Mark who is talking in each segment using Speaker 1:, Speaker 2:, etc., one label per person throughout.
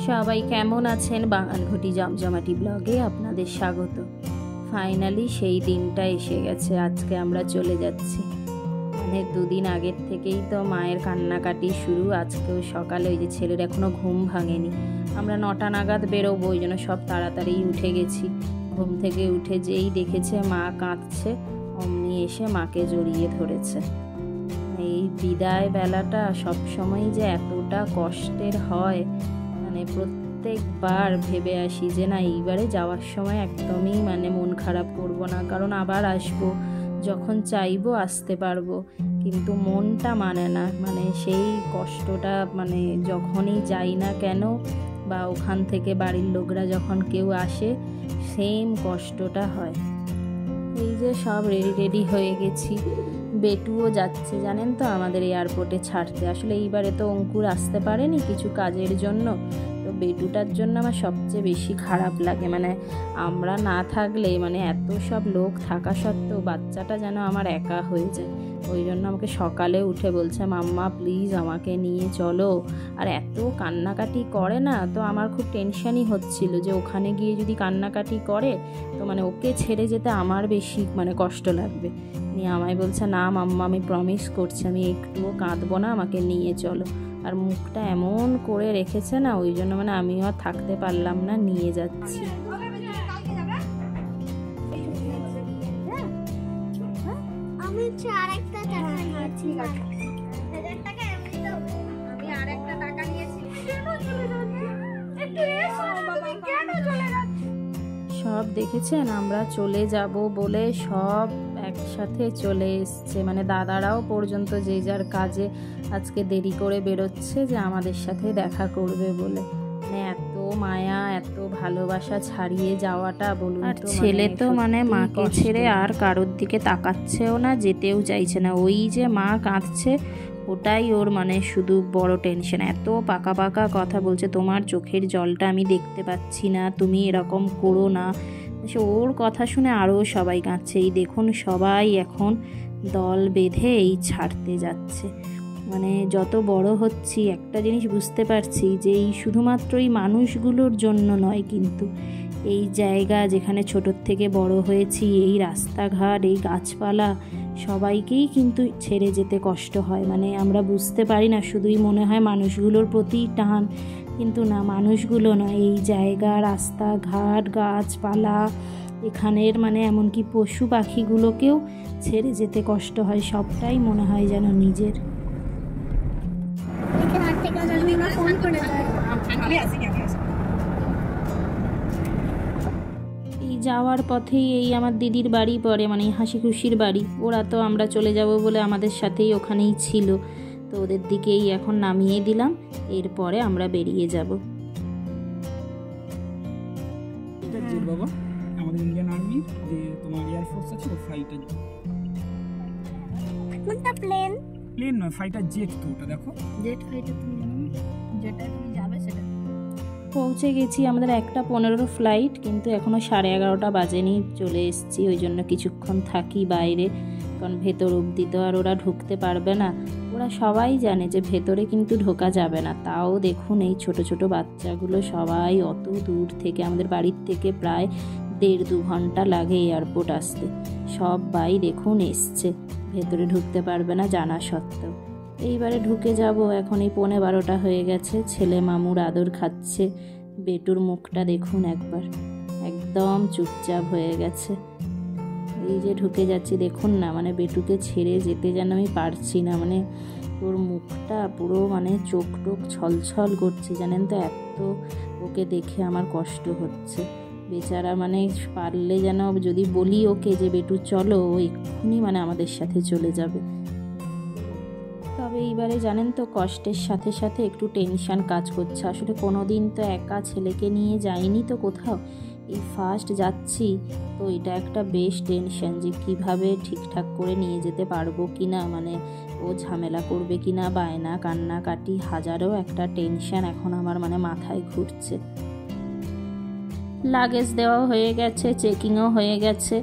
Speaker 1: সবাই কেমন আছেন? বাঙালঘটি জমজমাটি ব্লগে আপনাদের স্বাগত। ফাইনালি সেই দিনটা এসে গেছে, আজকে আমরা চলে যাচ্ছি। মানে দুদিন আগের থেকেই তো মায়ের কান্নাকাটি শুরু। আজকেও সকালে ওই যে ছেলের এখনও ঘুম ভাঙেনি, আমরা 9টা নাগাদ বেরোবো, ওই জন্য সব তাড়াতাড়ি উঠে গেছি। ঘুম থেকে উঠে যেই দেখেছে মা কাঁদছে, অমনি এসে মাকে জড়িয়ে ধরেছে। এই বিদায় বেলাটা সবসময় যে এতটা কষ্টের হয়, মানে প্রত্যেকবার ভেবে আসি যে না, এইবারে যাওয়ার সময় একদমই মানে মন খারাপ করব না, কারণ আবার আসবো, যখন চাইবো আসতে পারবো। কিন্তু মনটা মানে না, মানে সেই কষ্টটা মানে যখনই যাই না কেন বা ওখান থেকে বাড়ির লোকরা যখন কেউ আসে, সেম কষ্টটা হয়। এই যে সব রেডি হয়ে গেছি, বেটুও যাচ্ছে জানেন তো আমাদের এয়ারপোর্টে ছাড়তে। আসলে এইবারে তো অঙ্কুর আসতে পারেনি কিছু কাজের জন্য, তো বেটুটার জন্য আমার সবচেয়ে বেশি খারাপ লাগে। মানে আমরা না থাকলে, মানে এত সব লোক থাকা সত্ত্বেও বাচ্চাটা যেন আমার একা হয়ে যায়। ওই জন্য আমাকে সকালে উঠে বলছে, মাম্মা প্লিজ আমাকে নিয়ে চলো। আর এত কান্নাকাটি করে না, তো আমার খুব টেনশনই হচ্ছিল যে ওখানে গিয়ে যদি কান্নাকাটি করে তো মানে ওকে ছেড়ে যেতে আমার বেশি মানে কষ্ট লাগবে। নিয়ে আমায় বলছে, না মাম্মা আমি প্রমিস করছি আমি একটুও কাঁদবো না, আমাকে নিয়ে চলো। আর মুখটা এমন করে রেখেছে না, ওই জন্য মানে আমিও আর থাকতে পারলাম না, নিয়ে যাচ্ছি। সব দেখেছেন, আমরা চলে যাব বলে সব একসাথে চলে এসছে, মানে দাদারাও পর্যন্ত যে যার কাজে আজকে দেরি করে বেরোচ্ছে যে আমাদের সাথে দেখা করবে বলে। মানে এত মায়া এত ভালোবাসা ছাড়িয়ে যাওয়াটা বলুন। আর ছেলে তো মানে মাকে ছেড়ে আর কারোর দিকে তাকাচ্ছেও না, যেতেও চাইছে না। ওই যে মা কাঁদছে ওটাই ওর মানে শুধু বড় টেনশন। এত পাকা পাকা কথা বলছে, তোমার চোখের জলটা আমি দেখতে পাচ্ছি না, তুমি এরকম করো না। ওর কথা শুনে আরও সবাই কাঁদছে। এই দেখুন সবাই এখন দল বেঁধে এই ছাড়তে যাচ্ছে। মানে যত বড় হচ্ছি একটা জিনিস বুঝতে পারছি যে এই শুধুমাত্র এই মানুষগুলোর জন্য নয়, কিন্তু এই জায়গা যেখানে ছোটোর থেকে বড় হয়েছি, এই রাস্তাঘাট, এই গাছপালা, সবাইকেই কিন্তু ছেড়ে যেতে কষ্ট হয়। মানে আমরা বুঝতে পারি না, শুধুই মনে হয় মানুষগুলোর প্রতি টান, কিন্তু না, মানুষগুলো নয়, এই জায়গা, রাস্তাঘাট, গাছপালা, এখানের মানে এমনকি পশু পাখিগুলোকেও ছেড়ে যেতে কষ্ট হয়। সবটাই মনে হয় যেন নিজের। এই যাওয়ার পথেই এই আমার দিদির বাড়ি পড়ে, মানে হাসি খুশির বাড়ি। ওরা তো আমরা চলে যাব বলে আমাদের সাথেই ওখানেই ছিল, তো ওদের দিকেই এখন নামিয়ে দিলাম, এরপরে আমরা বেরিয়ে যাব।
Speaker 2: বাবা আমাদের ইন্ডিয়ান আর্মি যে তোমার এয়ার ফোর্স আছে, ওর ফাইটার।
Speaker 3: কোনটা প্লেন?
Speaker 2: প্লেন নয়, ফাইটার জেট। তো ওটা দেখো,
Speaker 3: জেট ফাইটার। তুমি যেটা তুমি যাবে সেটা।
Speaker 1: পৌঁছে গেছি, আমাদের 1:15 ফ্লাইট, কিন্তু এখনও 11:30 বাজেনি। চলে এসেছি, ওই জন্য কিছুক্ষণ থাকি বাইরে, কারণ ভেতর অবধি তো আর ওরা ঢুকতে পারবে না। ওরা সবাই জানে যে ভেতরে কিন্তু ঢোকা যাবে না, তাও দেখুন এই ছোট ছোট বাচ্চাগুলো সবাই অত দূর থেকে, আমাদের বাড়ির থেকে প্রায় 1.5-2 ঘন্টা লাগে এয়ারপোর্ট আসতে। সবাই দেখুন এসছে, ভেতরে ঢুকতে পারবে না জানা সত্ত্বেও। এইবারে ঢুকে যাব। এখন এই 11:15 হয়ে গেছে, ছেলে মামুর আদর খাচ্ছে। বেটুর মুখটা দেখুন একবার, একদম চুপচাপ হয়ে গেছে। এই যে ঢুকে যাচ্ছি দেখুন না, মানে বেটুকে ছেড়ে যেতে যেন আমি পারছি না। মানে ওর মুখটা পুরো মানে চোখ টোক ছলছল করছে জানেন তো, এত ওকে দেখে আমার কষ্ট হচ্ছে বেচারা। মানে পারলে যেন যদি বলি ওকে যে বেটু চলো, ও এক্ষুনি মানে আমাদের সাথে চলে যাবে। তবে এইবারে জানেন তো কষ্টের সাথে সাথে একটু টেনশান কাজ করছে। আসলে কোনো দিন তো একা ছেলেকে নিয়ে যাইনি তো কোথাও, এই ফার্স্ট যাচ্ছি, তো এটা একটা বেশ টেনশান যে কিভাবে ঠিকঠাক করে নিয়ে যেতে পারবো কি না, মানে ও ঝামেলা করবে কি না, বায়না কান্নাকাটি, হাজারও একটা টেনশান এখন আমার মানে মাথায় ঘুরছে। লাগেজ দেওয়া হয়ে গেছে, চেকিংও হয়ে গেছে,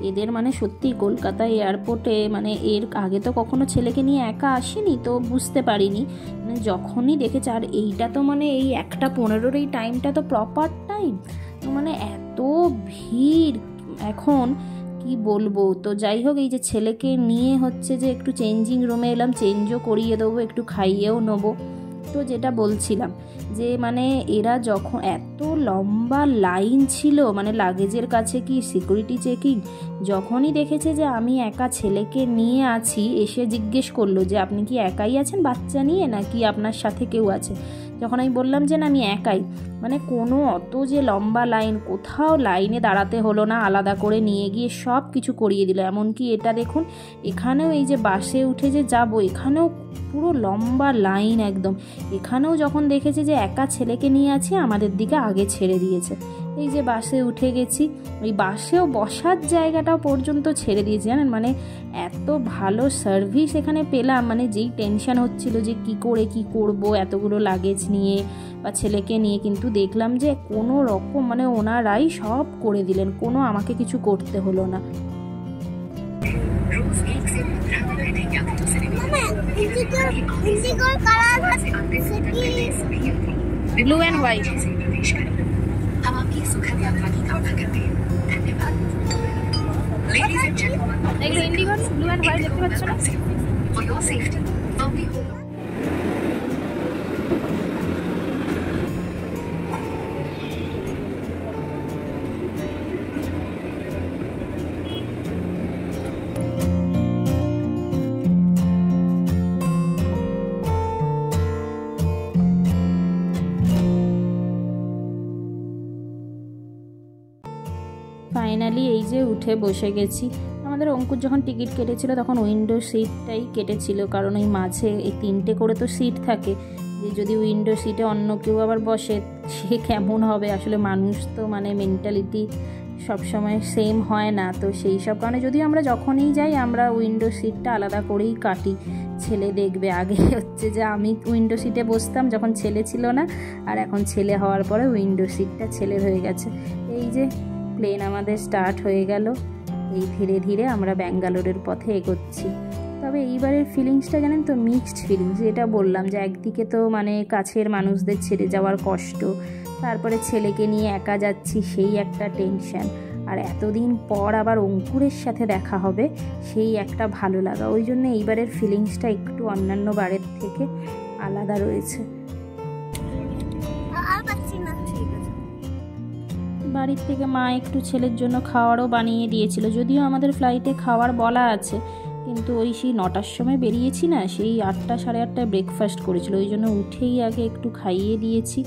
Speaker 1: এদের মানে সত্যি কলকাতা এয়ারপোর্টে মানে এর আগে তো কখনো ছেলেকে নিয়ে একা আসেনি, তো বুঝতে পারিনি। মানে যখনই দেখেছে, আর এইটা তো মানে এই 1:15 এই টাইমটা তো প্রপার টাইম, তো মানে এত ভিড় এখন কি বলবো। তো যাই হোক, এই যে ছেলেকে নিয়ে হচ্ছে যে একটু চেঞ্জিং রুমে এলাম, চেঞ্জও করিয়ে দেবো, একটু খাইয়েও নেবো। তো যেটা বলছিলাম যে মানে এরা যখন এত লম্বা লাইন ছিল মানে লাগেজের কাছে কি সিকিউরিটি চেকিং, যখনই দেখেছে যে আমি একা ছেলেকে নিয়ে আছি, এসে জিজ্ঞেস করলো যে আপনি কি একাই আছেন বাচ্চা নিয়ে, নাকি আপনার সাথে কেউ আছে। যখন আমি বললাম যে না আমি একাই, মানে কোনো অত যে লম্বা লাইন, কোথাও লাইনে দাঁড়াতে হলো না, আলাদা করে নিয়ে গিয়ে সব কিছু করিয়ে দিল। এমনকি এটা দেখুন, এখানেও এই যে বাসে উঠে যে যাব, এখানেও পুরো লম্বা লাইন একদম। এখানেও যখন দেখেছে যে একা ছেলেকে নিয়ে আছি, আমাদের দিকে আগে ছেড়ে দিয়েছে। এই যে বাসে উঠে গেছি, ওই বাসেও বসার জায়গাটাও পর্যন্ত ছেড়ে দিয়েছে, জানেন। মানে এত ভালো সার্ভিস এখানে পেলাম, মানে যেই টেনশন হচ্ছিল যে কি করে কি করব এতগুলো লাগেজ নিয়ে বা ছেলেকে নিয়ে, কিন্তু দেখলাম যে কোনো রকম মানে ওনারাই সব করে দিলেন, কোনো আমাকে কিছু করতে হলো না।
Speaker 3: Blue and white.
Speaker 4: हम आपकी सुखद यात्रा की कामना करते हैं। धन्यवाद। Ladies and gentlemen,
Speaker 3: এগুলো ইন্ডিগো ব্লু অ্যান্ড হোয়াইট দেখতে পাচ্ছ না?
Speaker 4: for your safety, we hold on.
Speaker 1: Finally এই যে উঠে বসে গেছি। আমাদের অঙ্কুর যখন টিকিট কেটেছিল তখন উইন্ডো সিটটাই কেটেছিল, কারণ ওই মাঝে এই 3টে করে তো সিট থাকে, যে যদি উইন্ডো সিটে অন্য কেউ আবার বসে সে কেমন হবে। আসলে মানুষ তো মানে মেন্টালিটি সবসময় সেম হয় না, তো সেই সব কারণে যদিও আমরা যখনই যাই আমরা উইন্ডো সিটটা আলাদা করেই কাটি। ছেলে দেখবে, আগে হচ্ছে যে আমি উইন্ডো সিটে বসতাম যখন ছেলে ছিল না, আর এখন ছেলে হওয়ার পরে উইন্ডো সিটটা ছেলের হয়ে গেছে। এই যে প্লেন আমাদের স্টার্ট হয়ে গেল, এই ধীরে ধীরে আমরা ব্যাঙ্গালোরের পথে এগোচ্ছি। তবে এইবারের ফিলিংসটা জানেন তো, মিক্সড ফিলিংস। এটা বললাম যে একদিকে তো মানে কাছের মানুষদের ছেড়ে যাওয়ার কষ্ট, তারপরে ছেলেকে নিয়ে একা যাচ্ছি সেই একটা টেনশন, আর এতদিন পর আবার অঙ্কুরের সাথে দেখা হবে সেই একটা ভালো লাগা। ওই জন্য এইবারের ফিলিংসটা একটু অন্যান্য বারের থেকে আলাদা রয়েছে। বাড়ির থেকে মা একটু ছেলের জন্য খাওয়ারও বানিয়ে দিয়েছিল, যদিও আমাদের ফ্লাইটে খাওয়ার বলা আছে, কিন্তু ওই সেই 9টার সময় বেরিয়েছি না, সেই 8টা সাড়ে 8টায় ব্রেকফাস্ট করেছিল, ওই জন্য উঠেই আগে একটু খাইয়ে দিয়েছি।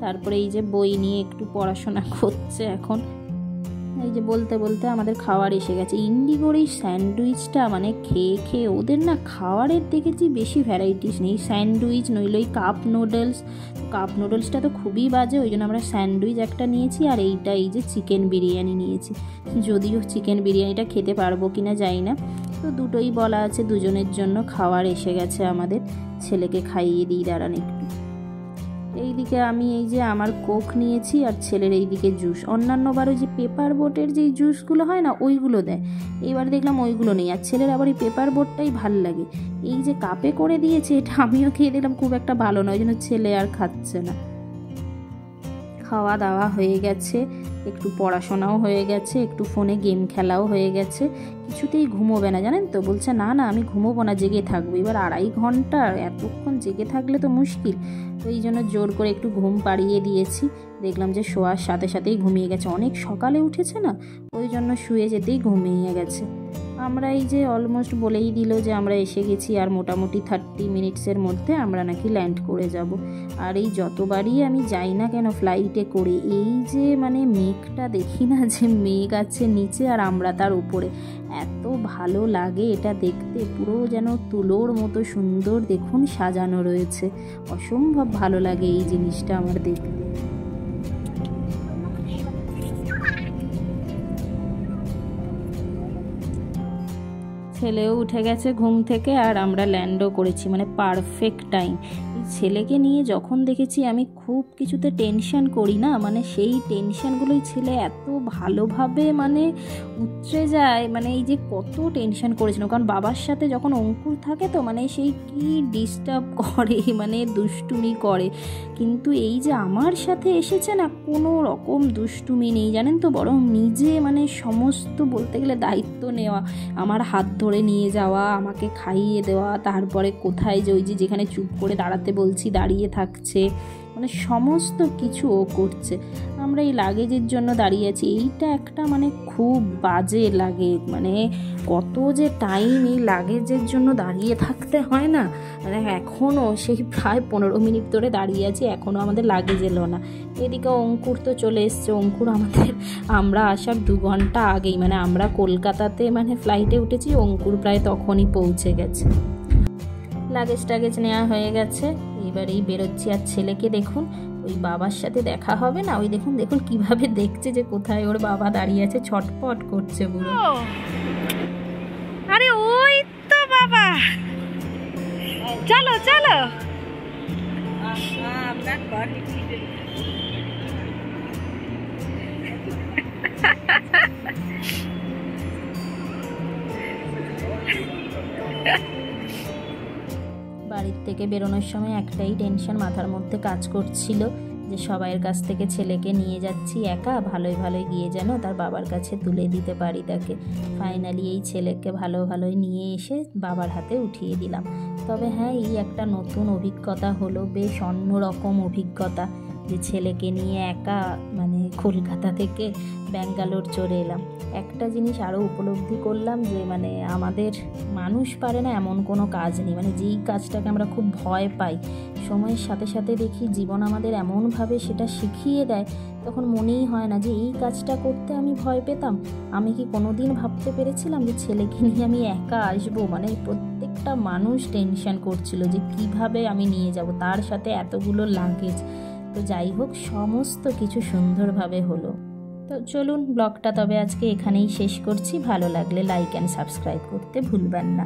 Speaker 1: তারপরে এই যে বই নিয়ে একটু পড়াশোনা করছে এখন। এই যে বলতে বলতে আমাদের খাবার এসে গেছে। ইন্ডিগোর এই স্যান্ডউইচটা মানে খেয়ে খেয়ে ওদের না খাবারের দেখেছি বেশি ভ্যারাইটিস নেই। স্যান্ডউইচ নইলে ওই কাপ নুডলসটা তো খুবই বাজে, ওই জন্য আমরা স্যান্ডউইচ একটা নিয়েছি, আর এইটা এই যে চিকেন বিরিয়ানি নিয়েছি। যদিও চিকেন বিরিয়ানিটা খেতে পারবো কিনা জানি না, তো দুটোই বলা আছে। দুজনের জন্য খাবার এসে গেছে আমাদের, ছেলেকে খাইয়ে দিই দাঁড়ান একটু। এইদিকে আমি এই যে আমার কোক নিয়েছি, আর ছেলের এইদিকে জুস। অন্যান্যবার ওই যে পেপার বোটের যেই জুসগুলো হয় না ওইগুলো দেয়, এইবার দেখলাম ওইগুলো নেই, আর ছেলের আবার এই পেপার বোটটাই ভাল লাগে। এই যে কাপে করে দিয়েছে এটা আমিও খেয়ে দিলাম, খুব একটা ভালো নয়, ওই জন্য ছেলে আর খাচ্ছে না। খাওয়া দাওয়া হয়ে গেছে, একটু পড়াশোনাও হয়ে গেছে, একটু ফোনে গেম খেলাও হয়ে গেছে। কিছুতেই ঘুমোবে না জানেন তো, বলছে না না আমি ঘুমোবো না, জেগে থাকবো। এবার 2.5 ঘন্টা এতক্ষণ জেগে থাকলে তো মুশকিল, তো এই জন্য জোর করে একটু ঘুম পাড়িয়ে দিয়েছি। দেখলাম যে শোয়ার সাথে সাথেই ঘুমিয়ে গেছে, অনেক সকালে উঠেছে না, ওই জন্য শুয়ে যেতেই ঘুমিয়ে গেছে। আমরা এই যে অলমোস্ট বলেই দিল যে আমরা এসে গেছি, আর মোটামুটি 30 মিনিটসের মধ্যে আমরা নাকি ল্যান্ড করে যাব। আর এই যতবারই আমি যাই না কেন ফ্লাইটে করে, এই যে মানে মেঘটা দেখি না, যে মেঘ আছে নিচে আর আমরা তার উপরে, এত ভালো লাগে এটা দেখতে, পুরো যেন তুলোর মতো সুন্দর দেখুন সাজানো রয়েছে। অসম্ভব ভালো লাগে এই জিনিসটা আমার দেখতে। ছেলেও উঠে গেছে ঘুম থেকে, আর আমরা ল্যান্ডও করেছি, মানে পারফেক্ট টাইম। এই ছেলেকে নিয়ে যখন দেখেছি আমি খুব কিছুতে টেনশন করি না, মানে সেই টেনশনগুলোই ছেলে এত ভালোভাবে মানে উতরে যায়, মানে এই যে কত টেনশন করেছিলাম, কারণ বাবার সাথে যখন অঙ্কুর থাকে তো মানে সেই কি ডিস্টার্ব করে, মানে দুষ্টুমি করে। কিন্তু এই যে আমার সাথে এসেছে না, কোনো রকম দুষ্টুমি নেই জানেন তো, বরং নিজে মানে সমস্ত বলতে গেলে দায়িত্ব নেওয়া, আমার হাত ধরে নিয়ে যাওয়া, আমাকে খাইয়ে দেওয়া, তারপরে কোথায় যে ওই যে যেখানে চুপ করে দাঁড়াতে বলছি দাঁড়িয়ে থাকছে, মানে সমস্ত কিছু ও করছে। আমরা এই লাগেজের জন্য দাঁড়িয়ে আছি, এইটা একটা মানে খুব বাজে লাগে, মানে কত যে টাইম এই লাগেজের জন্য দাঁড়িয়ে থাকতে হয় না, মানে এখনও সেই প্রায় 15 মিনিট ধরে দাঁড়িয়ে আছি, এখনও আমাদের লাগেজ এলো না। এদিকে অঙ্কুর তো চলে এসছে, অঙ্কুর আমরা আসার 2 ঘন্টা আগেই, মানে আমরা কলকাতাতে মানে ফ্লাইটে উঠেছি, অঙ্কুর প্রায় তখনই পৌঁছে গেছে। লাগেজ টাগেজ নেওয়া হয়ে গেছে, এবার এই বেরোচ্ছি। আর ছেলেকে দেখুন, ওই বাবার সাথে দেখা হবে না, ওই দেখুন দেখুন কিভাবে দেখছে যে কোথায় ওর বাবা দাঁড়িয়ে আছে, ছটপট করছে পুরো।
Speaker 3: আরে ওই তো বাবা, চলো চলো।
Speaker 1: বাড়ির থেকে বেরোনোর সময় একটাই টেনশন মাথার মধ্যে কাজ করছিল, যে সবাইয়ের কাছ থেকে ছেলেকে নিয়ে যাচ্ছি একা, ভালোই ভালোই গিয়ে যেন তার বাবার কাছে তুলে দিতে পারি তাকে। ফাইনালি এই ছেলেকে ভালোই নিয়ে এসে বাবার হাতে উঠিয়ে দিলাম। তবে হ্যাঁ, এই একটা নতুন অভিজ্ঞতা হলো, বেশ অন্যরকম অভিজ্ঞতা, যে ছেলেকে নিয়ে একা মানে কলকাতা থেকে ব্যাঙ্গালোর চলে এলাম। একটা জিনিস আরও উপলব্ধি করলাম যে মানে আমাদের মানুষ পারে না এমন কোনো কাজ নেই, মানে যেই কাজটাকে আমরা খুব ভয় পাই, সময়ের সাথে সাথে দেখি জীবন আমাদের এমনভাবে সেটা শিখিয়ে দেয়, তখন মনেই হয় না যে এই কাজটা করতে আমি ভয় পেতাম। আমি কি কোনো দিন ভাবতে পেরেছিলাম যে ছেলেকে নিয়ে আমি একা আসবো, মানে প্রত্যেকটা মানুষ টেনশন করছিল যে কিভাবে আমি নিয়ে যাব, তার সাথে এতগুলো লাগেজ। তো যাই হোক, সমস্ত কিছু সুন্দরভাবে হলো। তো চলুন, ব্লগটা তবে আজকে এখানেই শেষ করছি। ভালো লাগলে লাইক অ্যান্ড সাবস্ক্রাইব করতে ভুলবেন না।